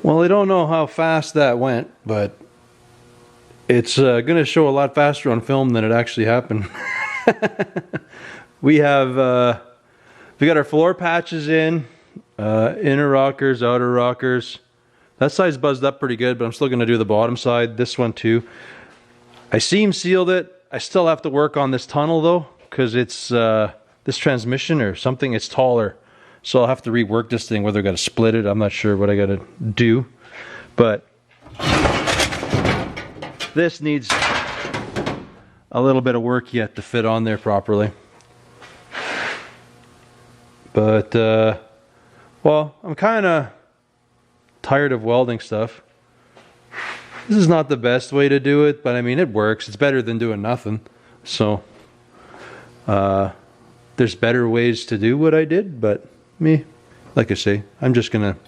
Well, I don't know how fast that went, but it's going to show a lot faster on film than it actually happened. We got our floor patches in, inner rockers, outer rockers. That side's buzzed up pretty good, but I'm still going to do the bottom side, this one too. I seam sealed it. I still have to work on this tunnel though, because it's this transmission or something, it's taller. So I'll have to rework this thing, whether I got to split it. I'm not sure what I got to do. But this needs a little bit of work yet to fit on there properly. But, well, I'm kind of tired of welding stuff. This is not the best way to do it, but I mean, it works. It's better than doing nothing. So, there's better ways to do what I did, but me, like I say, I'm just going to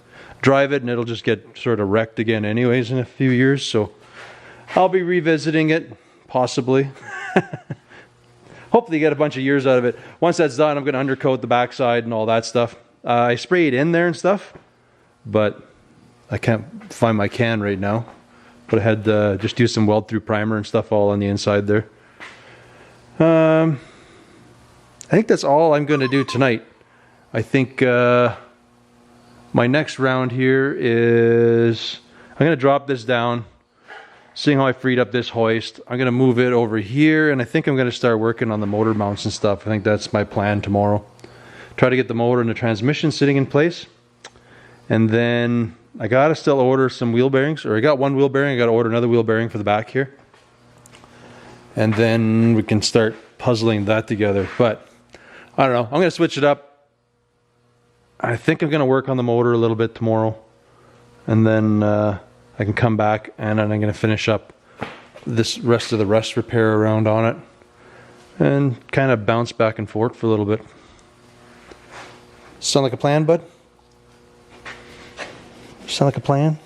drive it and it'll just get sort of wrecked again anyways in a few years. So, I'll be revisiting it, possibly. Hopefully get a bunch of years out of it. Once that's done, I'm going to undercoat the backside and all that stuff. I sprayed in there and stuff, but I can't find my can right now. But I had just used some weld through primer and stuff all on the inside there. I think that's all I'm going to do tonight. I think my next round here is I'm going to drop this down. Seeing how I freed up this hoist, I'm going to move it over here, and I think I'm going to start working on the motor mounts and stuff. I think that's my plan tomorrow. Try to get the motor and the transmission sitting in place. And then I got to still order some wheel bearings, or I got one wheel bearing, I got to order another wheel bearing for the back here. And then we can start puzzling that together. But I don't know, I'm going to switch it up. I think I'm going to work on the motor a little bit tomorrow. And then I can come back and then I'm going to finish up this rest of the rust repair around on it and kind of bounce back and forth for a little bit. Sound like a plan, bud? Sound like a plan?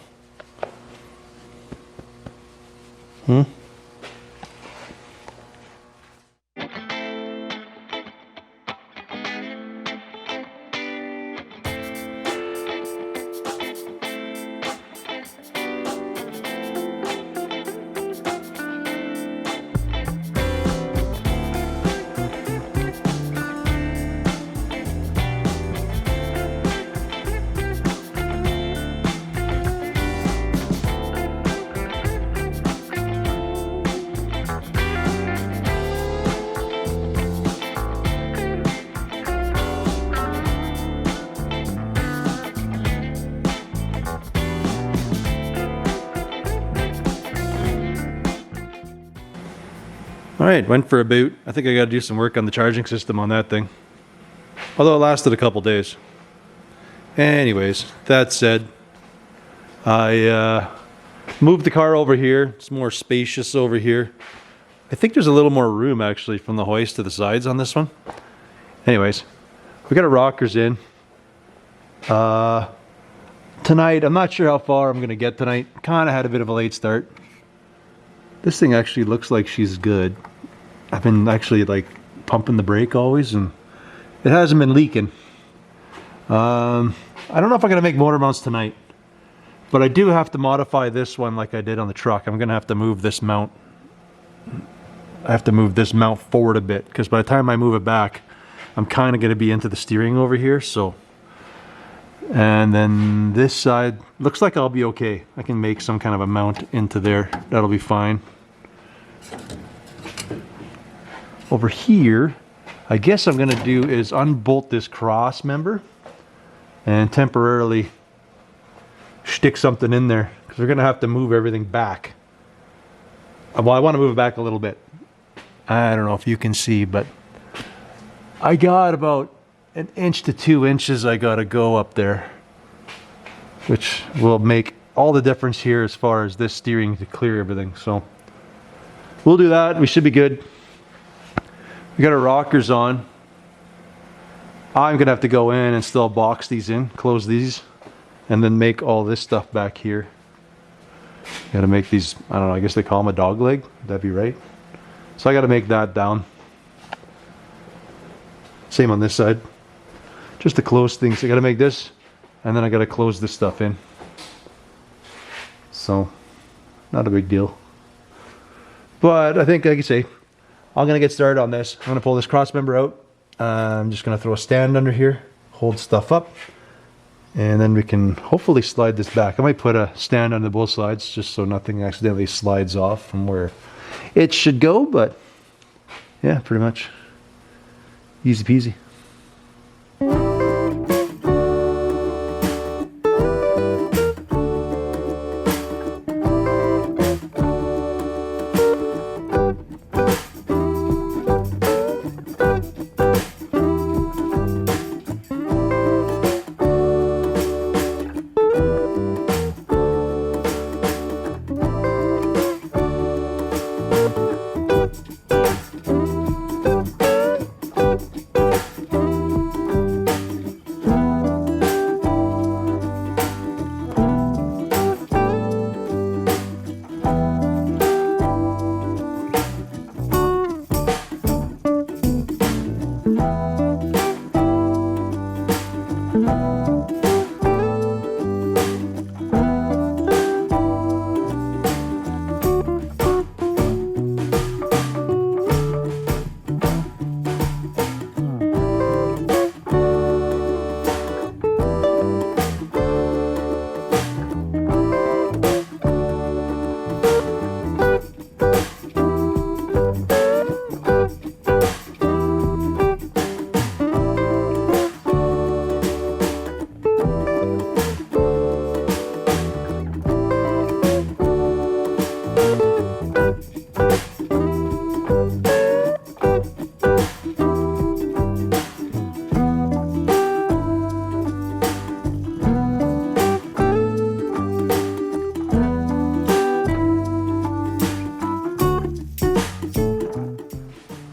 Alright, went for a boot. I think I got to do some work on the charging system on that thing. Although it lasted a couple days. Anyways, that said, I moved the car over here. It's more spacious over here. I think there's a little more room actually from the hoist to the sides on this one. Anyways, we got our rockers in. Tonight, I'm not sure how far I'm going to get tonight. Kind of had a bit of a late start. This thing actually looks like she's good. I've been actually like pumping the brake always and it hasn't been leaking. I don't know if I'm going to make motor mounts tonight, but I do have to modify this one like I did on the truck. I'm going to have to move this mount. I have to move this mount forward a bit because by the time I move it back, I'm kind of going to be into the steering over here. So, and then this side looks like I'll be okay. I can make some kind of a mount into there. That'll be fine. Over here, I guess I'm going to do is unbolt this cross member and temporarily stick something in there because we're going to have to move everything back. Well, I want to move it back a little bit. I don't know if you can see, but I got about 1 inch to 2 inches I got to go up there, which will make all the difference here as far as this steering to clear everything. So we'll do that. We should be good. We got our rockers on. I'm gonna have to go in and still box these in, close these, and then make all this stuff back here. Gotta make these, I don't know, I guess they call them a dog leg. Would that be right? So I gotta make that down. Same on this side. Just to close things, I gotta make this, and then I gotta close this stuff in. so not a big deal. But I think, like I say, I'm gonna get started on this. I'm gonna pull this cross member out. I'm just gonna throw a stand under here, hold stuff up, and then we can hopefully slide this back. I might put a stand on the both sides just so nothing accidentally slides off from where it should go, but yeah, pretty much easy peasy.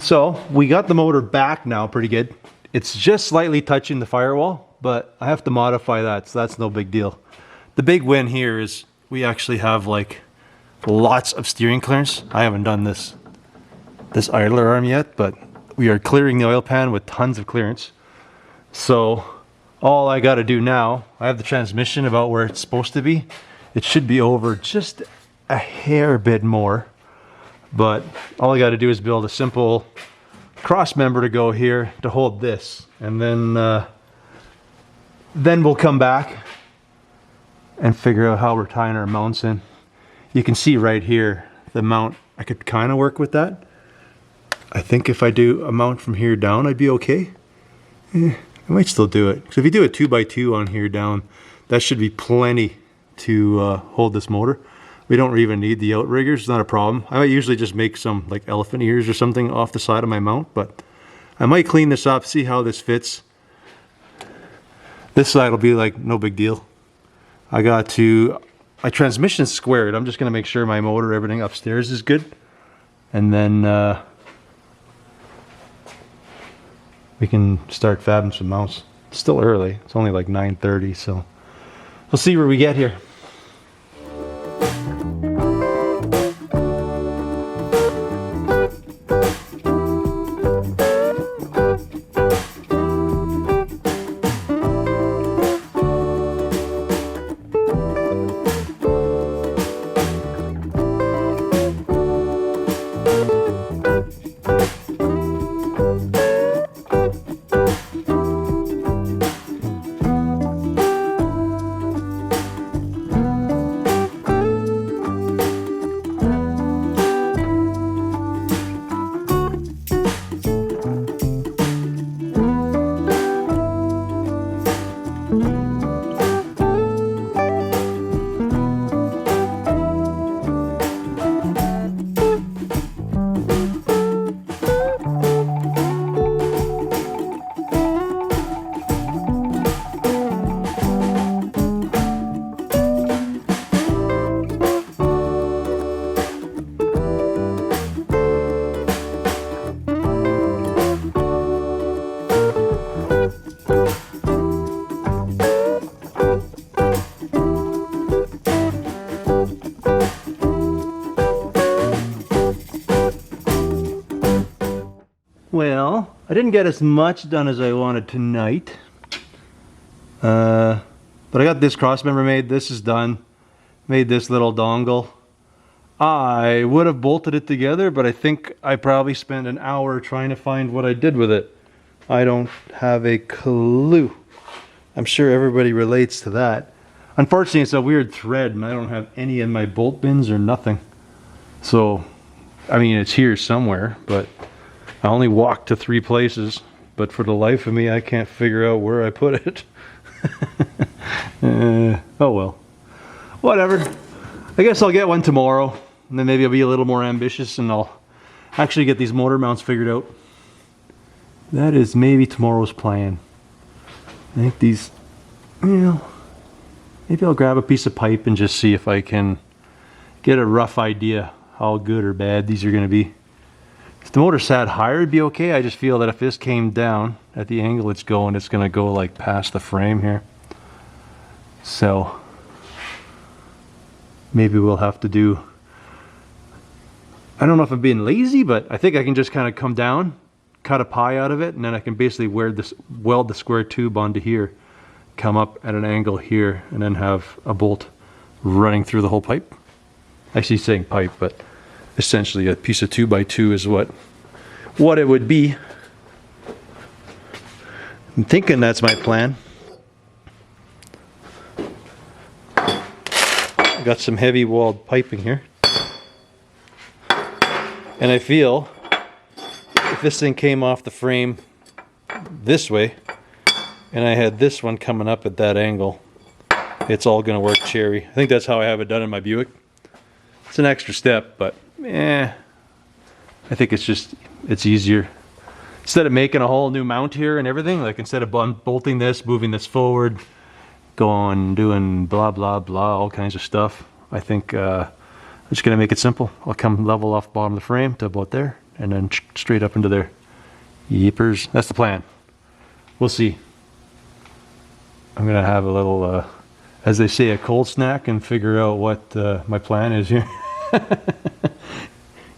So we got the motor back now pretty good. It's just slightly touching the firewall, but I have to modify that, so that's no big deal. The big win here is we actually have like lots of steering clearance. I haven't done this idler arm yet, but we are clearing the oil pan with tons of clearance. So all I got to do now, I have the transmission about where it's supposed to be. It should be over just a hair bit more. But all I got to do is build a simple cross member to go here to hold this, and then we'll come back and figure out how we're tying our mounts in. You can see right here the mount. I could kind of work with that. I think if I do a mount from here down, I'd be okay. I might still do it. So if you do a 2x2 on here down, that should be plenty to hold this motor. We don't even need the outriggers, it's not a problem. I might usually just make some like elephant ears or something off the side of my mount, but I might clean this up, see how this fits. This side will be like no big deal. I got to, my transmission's squared. I'm just gonna make sure my motor, everything upstairs is good. And then we can start fabbing some mounts. It's still early, it's only like 9:30, so we'll see where we get here. Well, I didn't get as much done as I wanted tonight, but I got this cross member made. This is done. made this little dongle. I would have bolted it together, but I think I probably spent an hour trying to find what I did with it. I don't have a clue. I'm sure everybody relates to that. Unfortunately, it's a weird thread and I don't have any in my bolt bins or nothing. So, I mean, it's here somewhere, but I only walked to 3 places. But for the life of me, I can't figure out where I put it. Oh well. Whatever. I guess I'll get one tomorrow. And then maybe I'll be a little more ambitious and I'll actually get these motor mounts figured out. That is maybe tomorrow's plan. I think these, you know, maybe I'll grab a piece of pipe and just see if I can get a rough idea how good or bad these are going to be. If the motor sat higher, it'd be okay. I just feel that if this came down at the angle it's going to go like past the frame here. So maybe we'll have to do, I don't know if I'm being lazy, but I think I can just kind of come down, cut a pie out of it, and then I can basically weld the square tube onto here, come up at an angle here, and then have a bolt running through the whole pipe. Actually saying pipe, but essentially a piece of 2x2 is what it would be. I'm thinking that's my plan. Got some heavy walled piping here. And I feel if this thing came off the frame this way and I had this one coming up at that angle, it's all going to work cherry. I think that's how I have it done in my Buick. It's an extra step, but I think it's easier. Instead of making a whole new mount here and everything, like instead of bolting this, moving this forward, going, doing blah, blah, blah, all kinds of stuff, I think I'm just going to make it simple. I'll come level off the bottom of the frame to about there, and then straight up into there. Yeepers. That's the plan. We'll see. I'm going to have a little, as they say, a cold snack and figure out what my plan is here.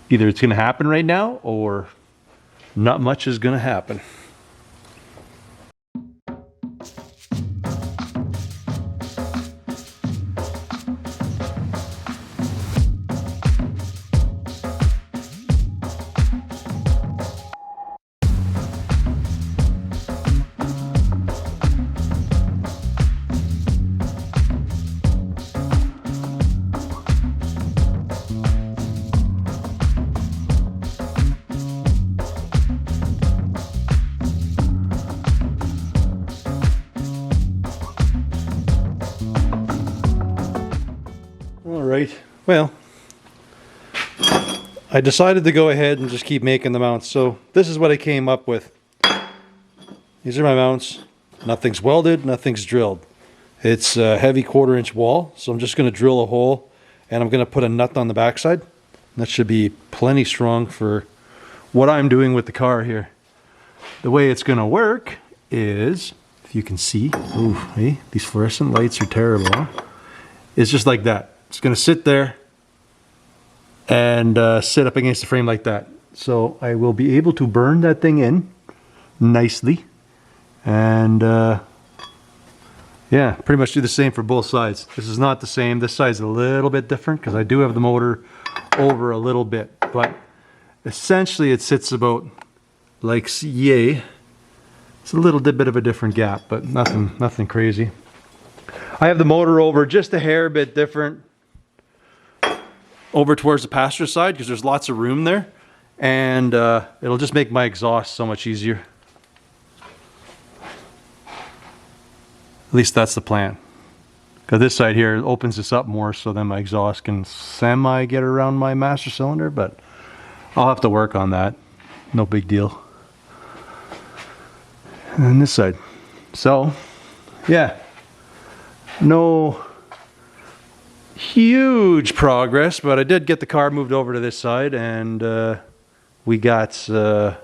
Either it's going to happen right now or not much is going to happen. Alright, well, I decided to go ahead and just keep making the mounts. So this is what I came up with. These are my mounts. Nothing's welded, nothing's drilled. It's a heavy 1/4-inch wall, so I'm just going to drill a hole and I'm going to put a nut on the backside. That should be plenty strong for what I'm doing with the car here. The way it's going to work is, if you can see, ooh, hey, these fluorescent lights are terrible, huh? It's just like that. It's going to sit there and sit up against the frame like that. So I will be able to burn that thing in nicely and yeah, pretty much do the same for both sides. This is not the same. This side's a little bit different because I do have the motor over a little bit, but essentially it sits about like yay. It's a little bit of a different gap, but nothing crazy. I have the motor over just a hair bit different over towards the passenger side because there's lots of room there, and it'll just make my exhaust so much easier. At least that's the plan. Because this side here opens this up more so then my exhaust can semi get around my master cylinder, but I'll have to work on that. No big deal. And then this side. So, yeah. No huge progress, but I did get the car moved over to this side, and we got the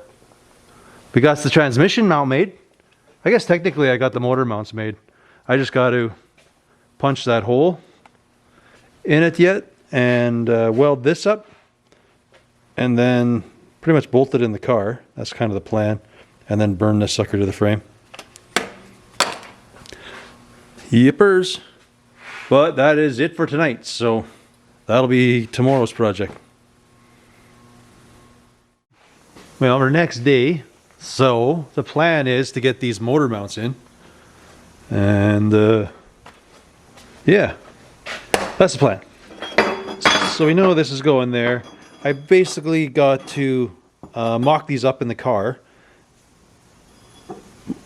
transmission mount made. I guess technically I got the motor mounts made. I just got to punch that hole in it yet and weld this up and then pretty much bolt it in the car. That's kind of the plan, and then burn this sucker to the frame. Yippers. But that is it for tonight, so that'll be tomorrow's project. Well, our next day, so the plan is to get these motor mounts in. And yeah, that's the plan. So we know this is going there. I basically got to mock these up in the car,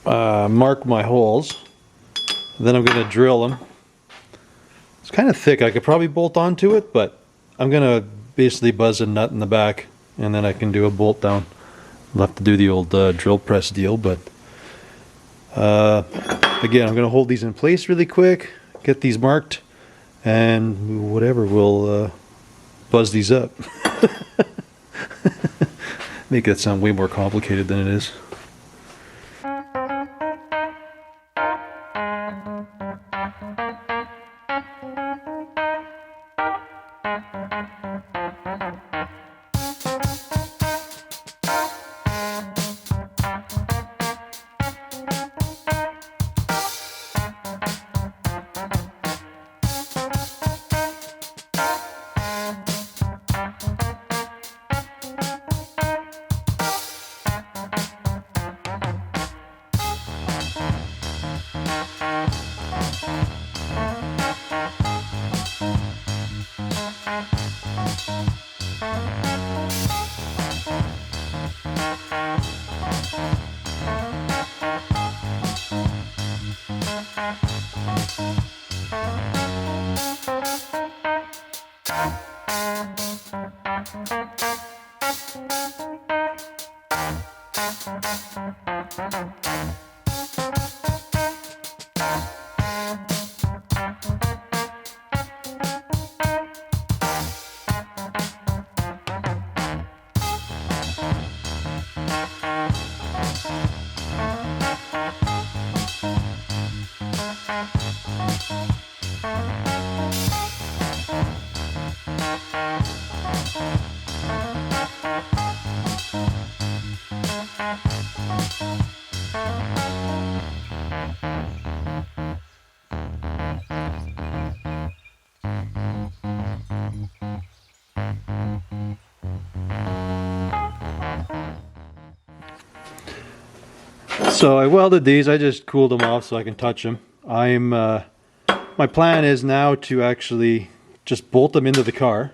mark my holes, then I'm going to drill them. It's kind of thick. I could probably bolt onto it, but I'm going to basically buzz a nut in the back and then I can do a bolt down. I'll have to do the old drill press deal, but again, I'm going to hold these in place really quick, get these marked, and whatever, we'll buzz these up. Make that sound way more complicated than it is. So I welded these. I just cooled them off so I can touch them. My plan is now to actually just bolt them into the car,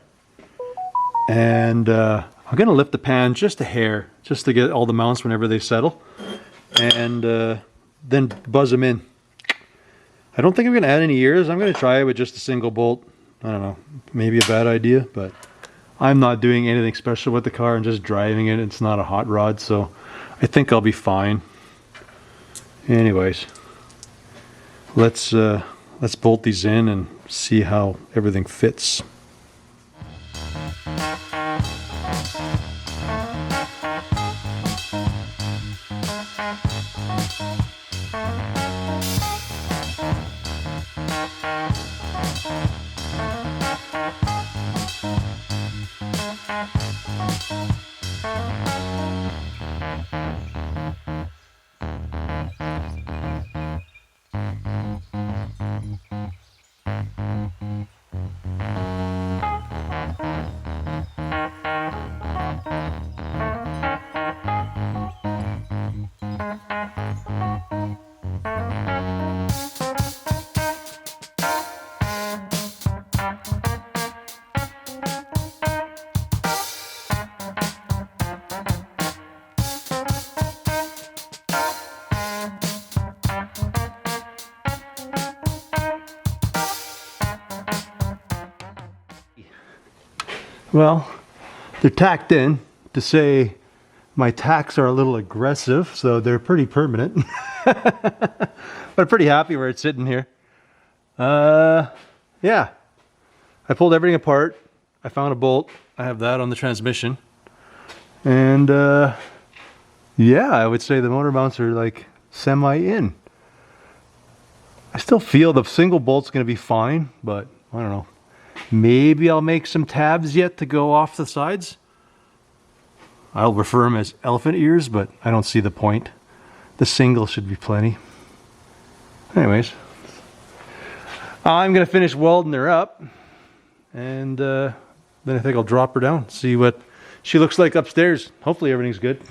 and I'm going to lift the pan just a hair, just to get all the mounts whenever they settle, and then buzz them in. I don't think I'm going to add any ears. I'm going to try it with just a single bolt. I don't know, maybe a bad idea, but I'm not doing anything special with the car. I'm just driving it. It's not a hot rod, so I think I'll be fine. Anyways, let's bolt these in and see how everything fits. Well, they're tacked in to say my tacks are a little aggressive, so they're pretty permanent. But I'm pretty happy where it's sitting here. Yeah, I pulled everything apart. I found a bolt. I have that on the transmission. And yeah, I would say the motor mounts are like semi-in. I still feel the single bolt's going to be fine, but I don't know. Maybe I'll make some tabs yet to go off the sides. I'll refer them as elephant ears, but I don't see the point. The single should be plenty. Anyways, I'm gonna finish welding her up, and then I think I'll drop her down, see what she looks like upstairs. Hopefully everything's good.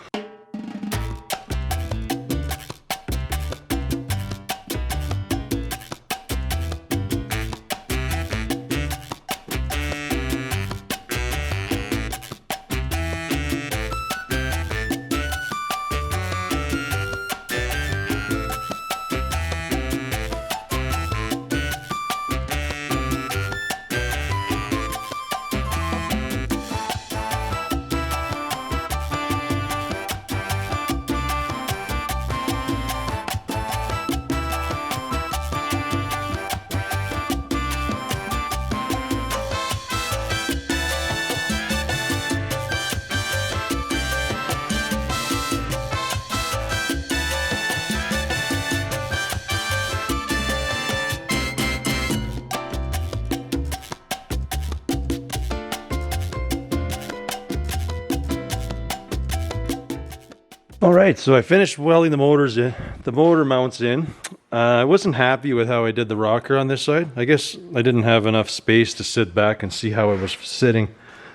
All right, so I finished welding the motors in, the motor mounts in. I wasn't happy with how I did the rocker on this side. I guess I didn't have enough space to sit back and see how it was sitting.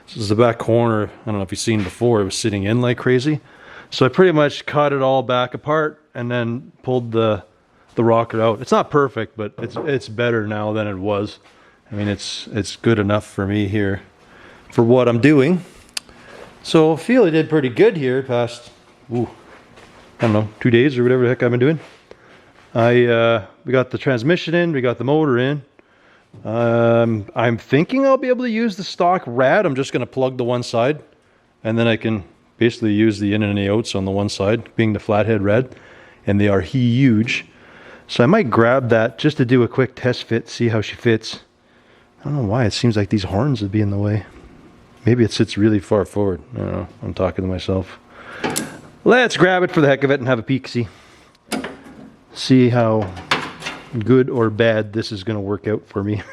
This is the back corner. I don't know if you've seen before, it was sitting in like crazy. So I pretty much cut it all back apart and then pulled the rocker out. It's not perfect, but it's better now than it was. I mean, it's good enough for me here for what I'm doing. So I feel I did pretty good here past, ooh, I don't know, 2 days or whatever the heck I've been doing. We got the transmission in, we got the motor in. I'm thinking I'll be able to use the stock rad. I'm just going to plug the one side, and then I can basically use the in and the outs on the one side, being the flathead rad, and they are huge. So I might grab that just to do a quick test fit, see how she fits. I don't know why, it seems like these horns would be in the way. Maybe it sits really far forward. I don't know, I'm talking to myself. Let's grab it for the heck of it and have a peek-see. See how good or bad this is going to work out for me.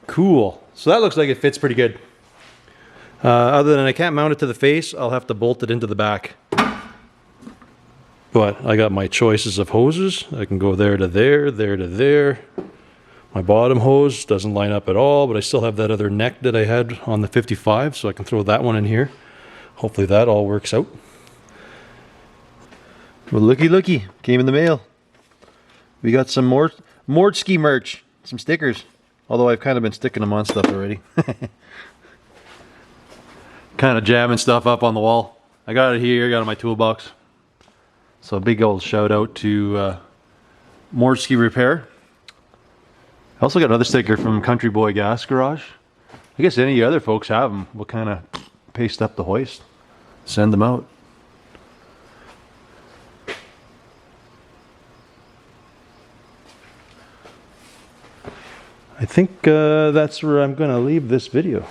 Cool. So that looks like it fits pretty good. Other than I can't mount it to the face, I'll have to bolt it into the back. But I got my choices of hoses. I can go there to there, there to there. My bottom hose doesn't line up at all, but I still have that other neck that I had on the 55, so I can throw that one in here. Hopefully that all works out. Well, looky, came in the mail. We got some more Mordski merch, some stickers. Although I've kind of been sticking them on stuff already. Kind of jamming stuff up on the wall. I got it here, got it in my toolbox. So a big old shout out to Mordski Repair. I also got another sticker from Country Boy Gas Garage. I guess any of you other folks have them. We'll kind of paste up the hoist. Send them out. I think that's where I'm going to leave this video.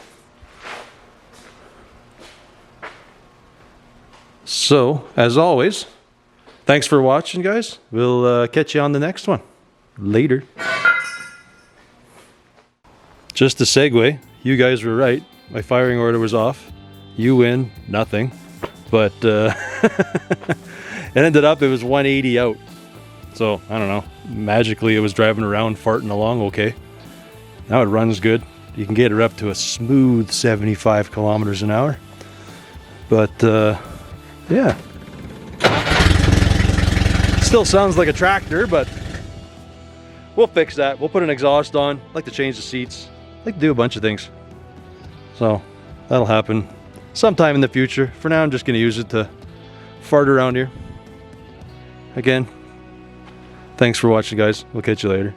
So, as always, thanks for watching, guys. We'll catch you on the next one. Later. Just a segue, you guys were right. My firing order was off. You win, nothing. But it ended up, it was 180 out. So, I don't know. Magically, it was driving around, farting along okay. Now it runs good. You can get her up to a smooth 75 kilometers an hour. But, yeah. Still sounds like a tractor, but we'll fix that. We'll put an exhaust on. I'd like to change the seats. I'd like to do a bunch of things. So, that'll happen sometime in the future. For now, I'm just going to use it to fart around here. Again, Thanks for watching, guys. We'll catch you later.